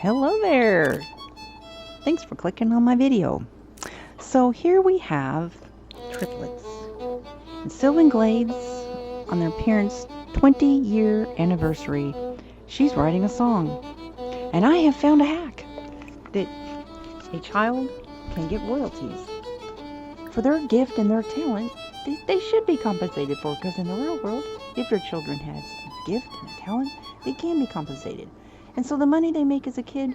Hello there! Thanks for clicking on my video. So here we have triplets. In Sylvan Glades, on their parents' 20-year anniversary, she's writing a song. And I have found a hack that a child can get royalties. For their gift and their talent, they should be compensated for, because in the real world, if your children has a gift and a talent, they can be compensated. And so the money they make as a kid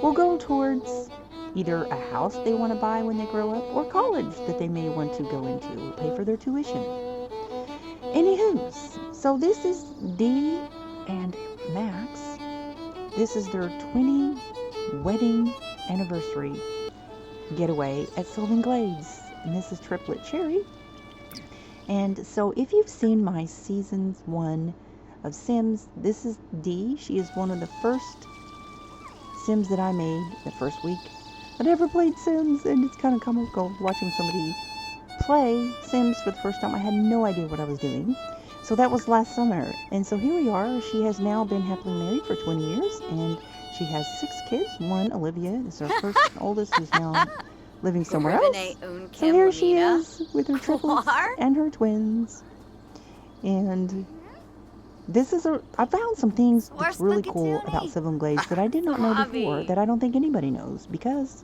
will go towards either a house they want to buy when they grow up, or college that they may want to go into, or pay for their tuition. Anywho, so this is Dee and Max. This is their 20 wedding anniversary getaway at Sylvan Glades. And this is triplet Cherry. And so if you've seen my seasons 1 of Sims, this is Dee. She is one of the first Sims that I made the first week that I ever played Sims, and it's kind of comical watching somebody play Sims for the first time. I had no idea what I was doing. So that was last summer, and so here we are. She has now been happily married for 20 years, and she has 6 kids. One, Olivia, is her first and oldest, who's now living somewhere else. So here she is with her triplets and her twins. And this is I found some things that's really cool about Sylvan Glades that I did not know before, that I don't think anybody knows, because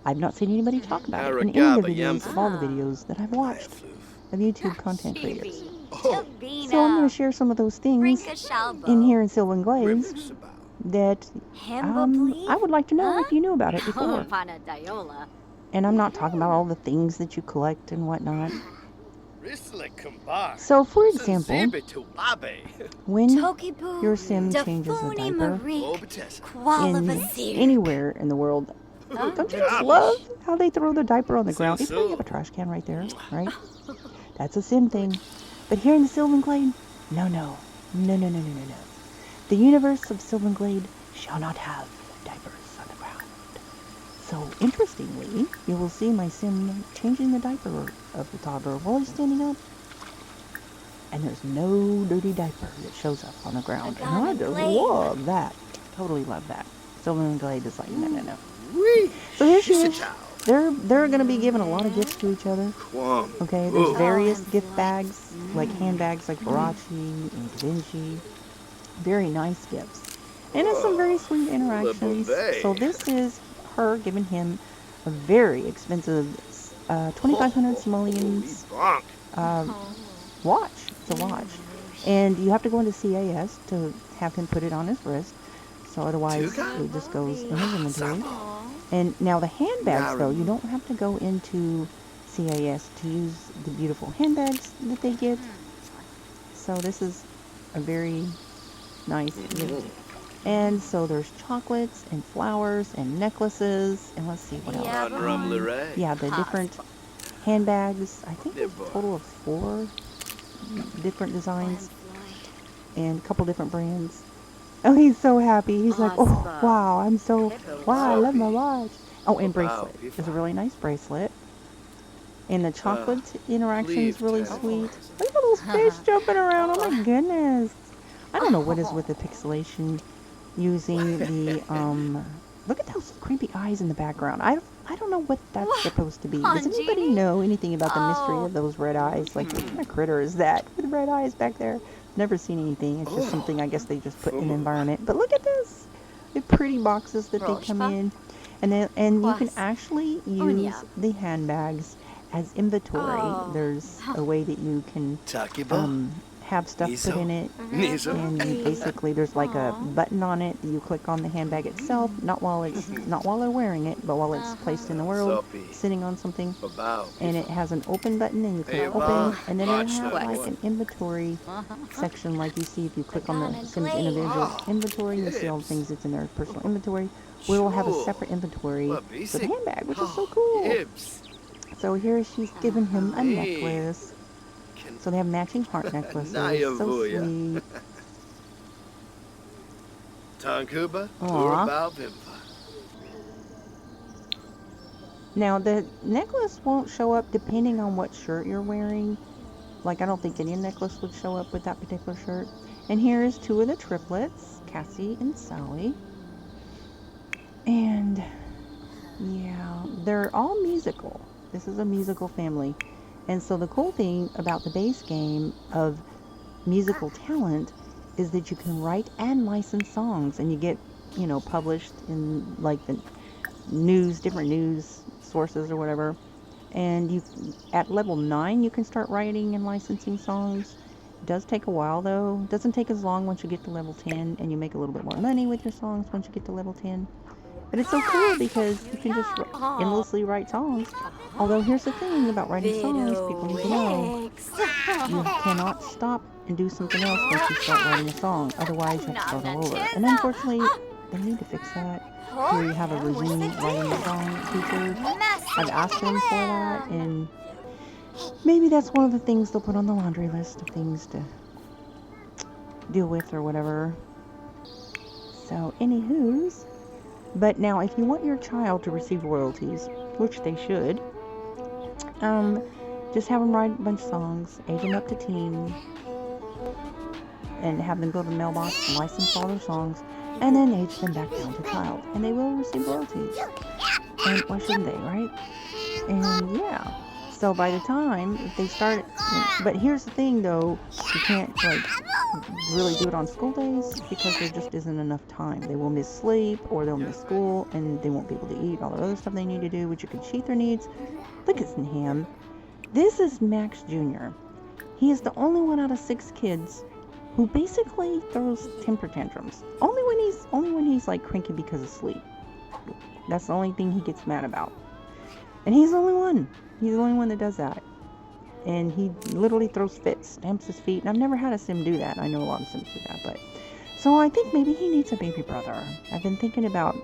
I've not seen anybody talk about it in any of the videos, of all the videos that I've watched of YouTube content creators. So I'm going to share some of those things in here in Sylvan Glades that I would like to know if you knew about it before. And I'm not talking about all the things that you collect and whatnot. So, for example, when your Sim changes a diaper anywhere in the world, don't you just love how they throw the diaper on the ground? Even though you have a trash can right there, right? That's a Sim thing. But here in the Sylvan Glade, no. The universe of Sylvan Glade shall not have diapers on the ground. So, interestingly, you will see my Sim changing the diaper of the toddler while he's standing up. And there's no dirty diaper that shows up on the ground. And I just love that. Totally love that. Sylvan Glade is like, no. So here she is. They're going to be giving a lot of gifts to each other. Okay, there's various gift bags, like handbags like Barachi and Da Vinci. Very nice gifts. And it's some very sweet interactions. So this is her giving him a very expensive 2,500 simoleons watch. It's a watch. And you have to go into CAS to have him put it on his wrist. So otherwise it just goes in his inventory. And now the handbags, though, you don't have to go into CAS to use the beautiful handbags that they get. So this is a very nice gift. And so there's chocolates and flowers and necklaces. And let's see what else. Yeah, the different handbags. I think there's a total of 4 different designs and a couple different brands. Oh, he's so happy. He's like, oh, wow, I love my watch. Oh, and bracelet. It's a really nice bracelet. And the chocolate interaction is really sweet. Look at those fish jumping around. Oh, my goodness. I don't know what is with the pixelation using the, look at those creepy eyes in the background. I don't know what that's supposed to be. Does anybody know anything about the mystery of those red eyes? Like, what kind of critter is that with red eyes back there? Never seen anything. It's just something I guess they just put in the environment. But look at this. The pretty boxes that they come in. And you can actually use the handbags as inventory. There's a way that you can have stuff put in it, and basically there's like a button on it that you click on the handbag itself, not while they're wearing it, but while it's placed in the world, sitting on something. And it has an open button, and you click open, and then it has like an inventory section, like you see if you click on the Sims individual inventory, you see all the things that's in their personal inventory. We will have a separate inventory for the handbag, which is so cool. So here she's giving him a necklace. So they have matching heart necklaces. So sweet. Aww. Now the necklace won't show up depending on what shirt you're wearing. Like, I don't think any necklace would show up with that particular shirt. And here is 2 of the triplets, Cassie and Sally. And yeah, they're all musical. This is a musical family. And so the cool thing about the base game of musical talent is that you can write and license songs, and you get, published in like the news, different news sources or whatever. And you, at level 9, you can start writing and licensing songs. It does take a while though. It doesn't take as long once you get to level 10, and you make a little bit more money with your songs once you get to level 10. But it's so cool because you can just endlessly write songs. Although here's the thing about writing songs, people need to know. You cannot stop and do something else once you start writing a song. Otherwise, you have to start all over. And unfortunately, they need to fix that. Here you have a resume writing a song feature. I've asked them for that, and maybe that's one of the things they'll put on the laundry list of things to deal with or whatever. So, anywho's. But now, if you want your child to receive royalties, which they should, just have them write a bunch of songs, age them up to teen, and have them go to the mailbox and license all their songs, and then age them back down to child, and they will receive royalties. And why shouldn't they, right? And yeah, so by the time if they start, but here's the thing though, you can't really do it on school days because there just isn't enough time. They will miss sleep, or they'll miss school, and they won't be able to eat all the other stuff they need to do, which you can cheat their needs. Look at him. This is Max Jr. He is the only one out of 6 kids who basically throws temper tantrums. Only when he's like cranky because of sleep. That's the only thing he gets mad about. And he's the only one. He's the only one that does that. And he literally throws fits, stamps his feet. And I've never had a sim do that. I know a lot of sims do that, but so I think maybe he needs a baby brother. I've been thinking about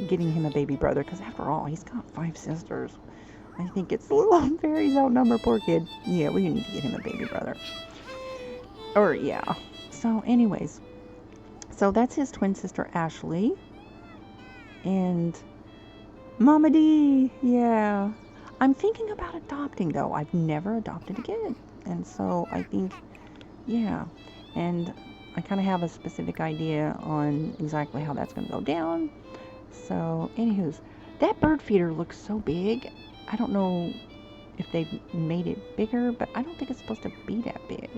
getting him a baby brother because after all, he's got 5 sisters. I think it's a little unfair. He's outnumbered, poor kid. Yeah, we need to get him a baby brother. Or yeah. So anyways, so that's his twin sister Ashley. And Mama D, yeah. I'm thinking about adopting though. I've never adopted a kid. And so I think, yeah. And I kind of have a specific idea on exactly how that's going to go down. So, anywho's, that bird feeder looks so big. I don't know if they've made it bigger, but I don't think it's supposed to be that big.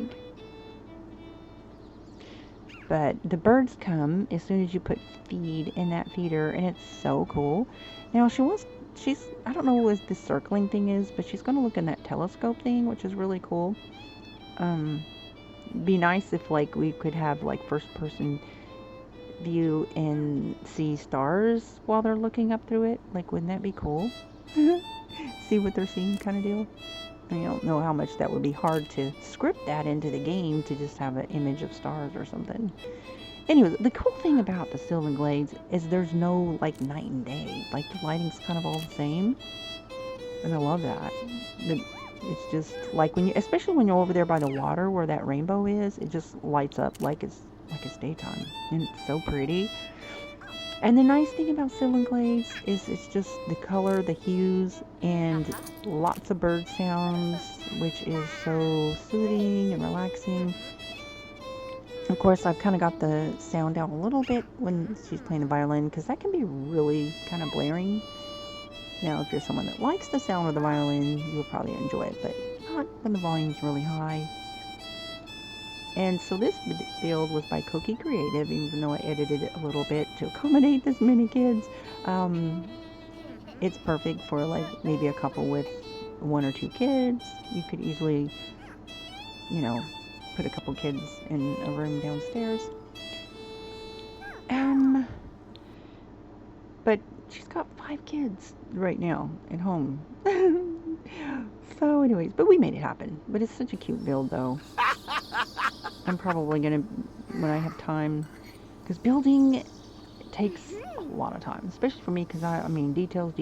But the birds come as soon as you put feed in that feeder, and it's so cool. Now, she's, I don't know what this circling thing is, but she's going to look in that telescope thing, which is really cool. Be nice if, like, we could have, like, first-person view and see stars while they're looking up through it. Like, wouldn't that be cool? See what they're seeing kind of deal. I don't know how much that would be hard to script that into the game to just have an image of stars or something. Anyway, the cool thing about the Sylvan Glades is there's no, like, night and day. Like, the lighting's kind of all the same. And I love that. It's just, like, especially when you're over there by the water where that rainbow is, it just lights up like it's daytime. And it's so pretty. And the nice thing about Sylvan Glades is it's just the color, the hues, and lots of bird sounds, which is so soothing and relaxing. Of course, I've kind of got the sound down a little bit when she's playing the violin, because that can be really kind of blaring. Now, if you're someone that likes the sound of the violin, you'll probably enjoy it, but not when the volume's really high. And so this build was by Cookie Creative, even though I edited it a little bit to accommodate this many kids. It's perfect for, like, maybe a couple with 1 or 2 kids. You could easily, put a couple kids in a room downstairs. But she's got 5 kids right now at home. So anyways, but we made it happen. But it's such a cute build though. I'm probably gonna, when I have time, because building takes a lot of time, especially for me, because I mean details,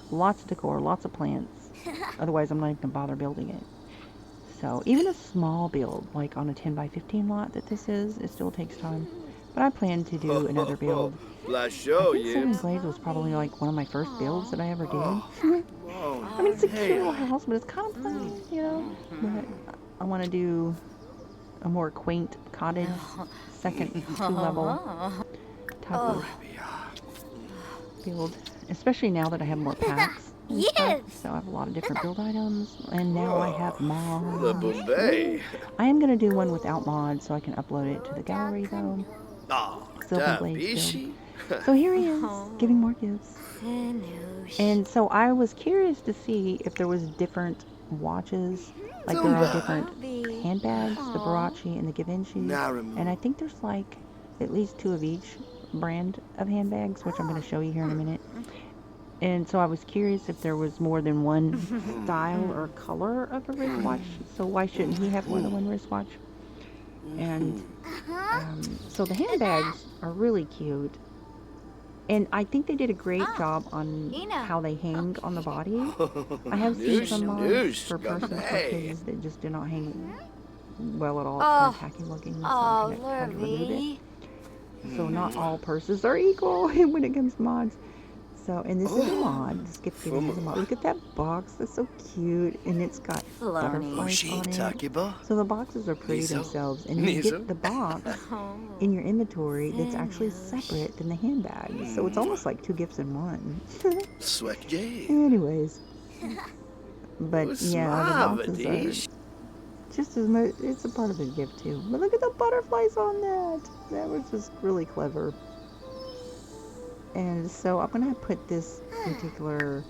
lots of decor, lots of plants. Otherwise I'm not even gonna bother building it. So even a small build, like on a 10 by 15 lot that this is, it still takes time. But I plan to do another build. I think Sylvan Glades was probably like one of my first builds that I ever did. I mean, it's a cute little house, but it's kind of plain, But I want to do a more quaint cottage, second 2-level type of build, especially now that I have more packs and stuff. So I have a lot of different build items, and now I have mods. I am going to do one without mods so I can upload it to the gallery, though. Sylvan Glades build. So here he is, giving more gifts. And so I was curious to see if there was different watches, like there are different handbags, the Barachi and the Givenchy, and I think there's like at least 2 of each brand of handbags, which I'm going to show you here in a minute. And so I was curious if there was more than one style or color of a wristwatch, so why shouldn't he have more than one wristwatch? And so the handbags are really cute. And I think they did a great job on how they hang on the body. I have seen some mods for persons or kids that just do not hang well at all. It's kind of tacky looking, so I'm going to have to remove it. So not all purses are equal when it comes to mods. So, and this is a mod. This gift giving is a mod. Look at that box. That's so cute. And it's got butterflies on it. So the boxes are pretty themselves. And you get the box in your inventory that's actually separate than the handbag. So it's almost like 2 gifts in one. Anyways. But yeah, the boxes are just as much, it's a part of the gift too. But look at the butterflies on that. That was just really clever. And so I'm going to put this particular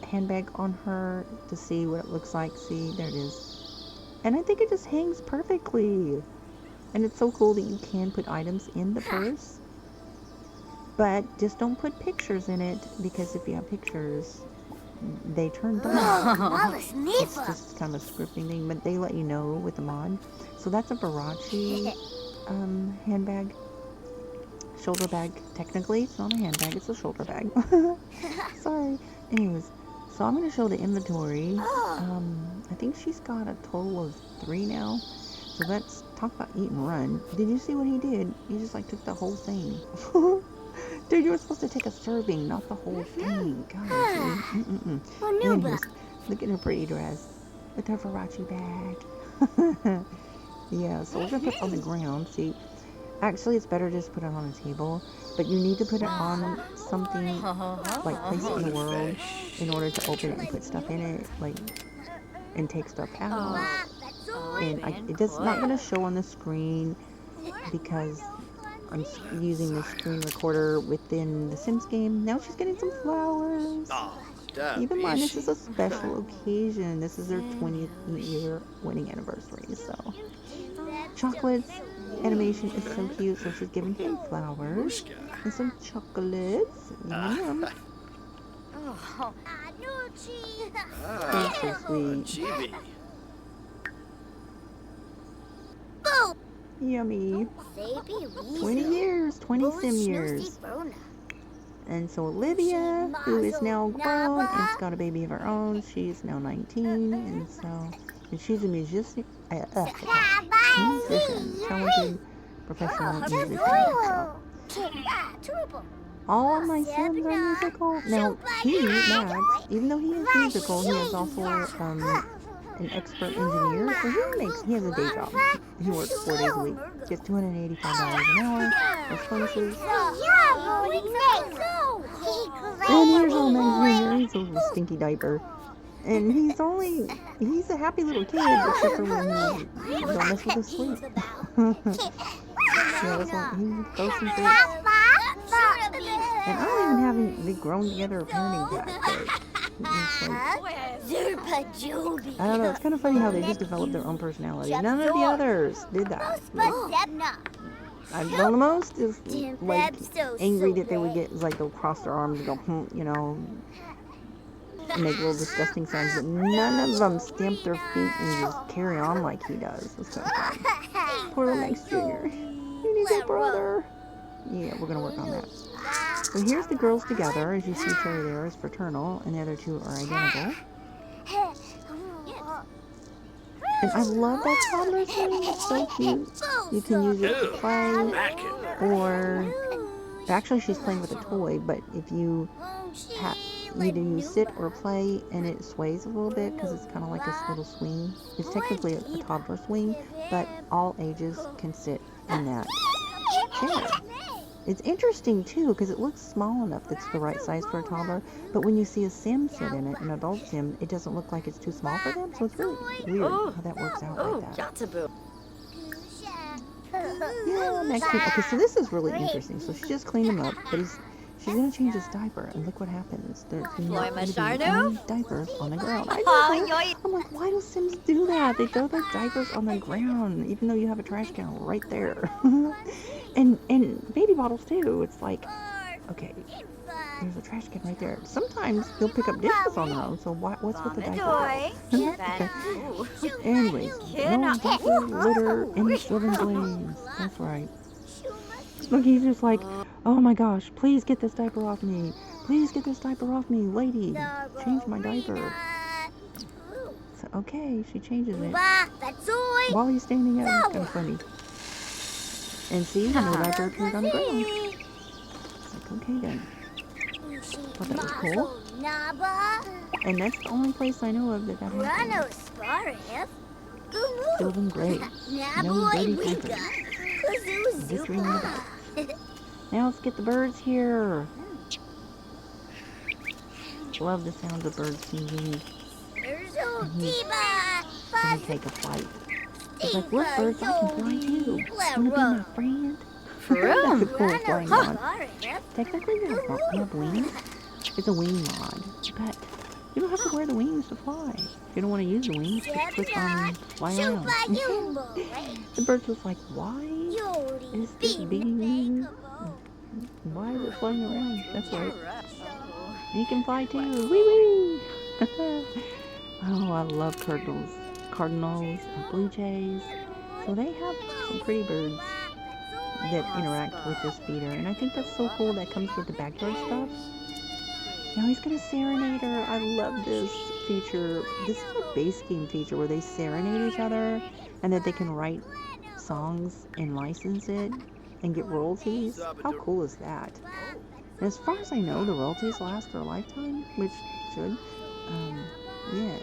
handbag on her to see what it looks like. See, there it is. And I think it just hangs perfectly. And it's so cool that you can put items in the purse. But just don't put pictures in it, because if you have pictures, they turn dark. It's just kind of a scripting thing, but they let you know with the mod. So that's a Barachi handbag. Shoulder bag. Technically, it's not a handbag, it's a shoulder bag. Sorry. Anyways, so I'm going to show the inventory. I think she's got a total of 3 now. So let's talk about eat and run. Did you see what he did? He just like took the whole thing. Dude, you were supposed to take a serving, not the whole thing. God, anyways, look at her pretty dress with her Barachi bag. Yeah, so we're going to put it on the ground. See, actually, it's better just put it on a table, but you need to put it on something, like place it in the world in order to open it and put stuff in it, like, and take stuff out. And it's not going to show on the screen because I'm using the screen recorder within the Sims game. Now she's getting some flowers. Keep in mind, this is a special occasion. This is their 20th year wedding anniversary, so chocolates. Animation is so cute, so she's giving him flowers and some chocolates. Yum. That's so sweet. Yummy. 20 years, 20 sim years. And so Olivia, who is now grown and's got a baby of her own, she's now 19, and she's a musician, talented professional musician. So. All of my sims are musical. Now, Max, even though he is musical, he is also an expert engineer, so he has a day job. He works 4 days a week. Gets $285 an hour. Has bonuses. And here's old Max Jr. He's a little stinky diaper. And he's a happy little kid, except for when he don't mess with his sleep. Yeah, that's why he throws some fruits. And I don't even have the grown together parenting pack, I don't know, it's kind of funny how they just developed their own personality. None of the others did that. Like, I've done the most is like angry that they would get, like they'll cross their arms and go, you know, make little disgusting sounds, but none of them stamp their feet and just carry on like he does. That's kind of funny. Poor little Max Jr. He needs a brother. Yeah, we're gonna work on that. So here's the girls together. As you see, Cherry there is fraternal, and the other 2 are identical. And I love that toddler thing. It's so cute. You can use it to play, or actually she's playing with a toy, but if you either you sit or play, and it sways a little bit because it's kind of like this little swing. It's technically a toddler swing, but all ages can sit in that chair. It's interesting too because it looks small enough that's the right size for a toddler, but when you see a sim sit in it, an adult sim, it doesn't look like it's too small for them, so it's really weird how that works out like that. Yeah, next thing. Okay, so this is really interesting. So she just cleaned him up, but she's gonna change his diaper, and look what happens. There's not gonna be any diapers on the ground. I know. I'm like, why do Sims do that? They throw their diapers on the ground, even though you have a trash can right there. and baby bottles too. It's like, okay, there's a trash can right there. Sometimes they'll pick up dishes on their own. So what's with the diaper? Okay. Anyways, no diaper litter in Sylvan Glades. That's right. Smokey's just like, oh my gosh, please get this diaper off me. Please get this diaper off me, lady. Change my diaper. So, okay, she changes it. While he's standing up, it's kind of funny. And see, no diaper appeared on the ground. It's like, okay then. Thought that was cool. And that's the only place I know of that happens. Sylvan Glades. No dirty diapers. Just ringing the bell. Now let's get the birds here. Love the sound of birds singing. He's gonna take a flight. It's like, look, birds, I can fly too. Wanna be my friend? That's a cool flying mod. Technically, we have wings. It's a wing mod, but you don't have to wear the wings to fly. If you don't want to use the wings, just click on fly around. The bird was like, why is this being... Why is it flying around? That's right. You can fly too. Wee wee! Oh, I love cardinals, and blue jays. So they have some pretty birds that interact with this feeder. And I think that's so cool that comes with the backyard stuff. Now he's gonna serenade her. I love this feature. This is a base game feature where they serenade each other and that they can write songs and license it and get royalties. How cool is that? And as far as I know, the royalties last for a lifetime, which should. Yeah.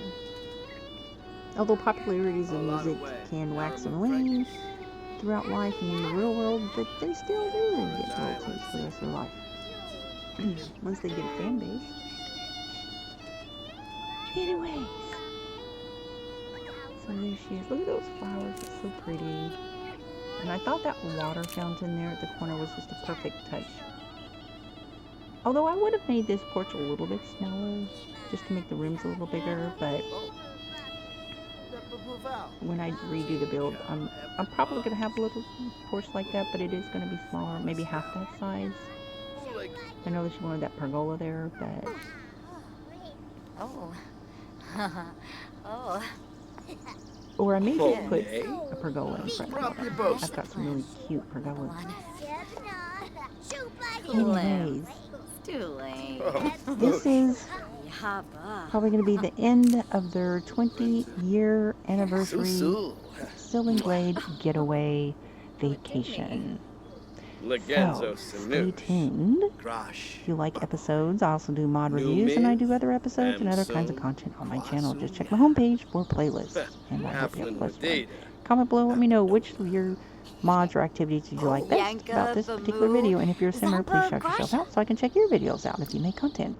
Although popularities in music can wax and wane throughout life and in the real world, but they still do get royalties for the rest of their life. Once they get a fan base. Anyways. So there she is. Look at those flowers. It's so pretty. And I thought that water fountain there at the corner was just a perfect touch. Although I would have made this porch a little bit smaller, just to make the rooms a little bigger, but when I redo the build, I'm probably going to have a little porch like that, but it is going to be smaller, maybe half that size. I know that she wanted that pergola there, but... Or I may just put a pergola in front of it. I've got some really cute pergolas. Anyways, this is probably going to be the end of their 20-year anniversary Sylvan Glade getaway vacation. So, stay tuned. If you like episodes, I also do mod reviews, and I do other episodes and other kinds of content on my channel. Just check my homepage for playlists, and I hope you have a blessed one. Comment below, let me know which of your mods or activities did you like best about this particular video, and if you're a simmer, please shout yourself out so I can check your videos out if you make content.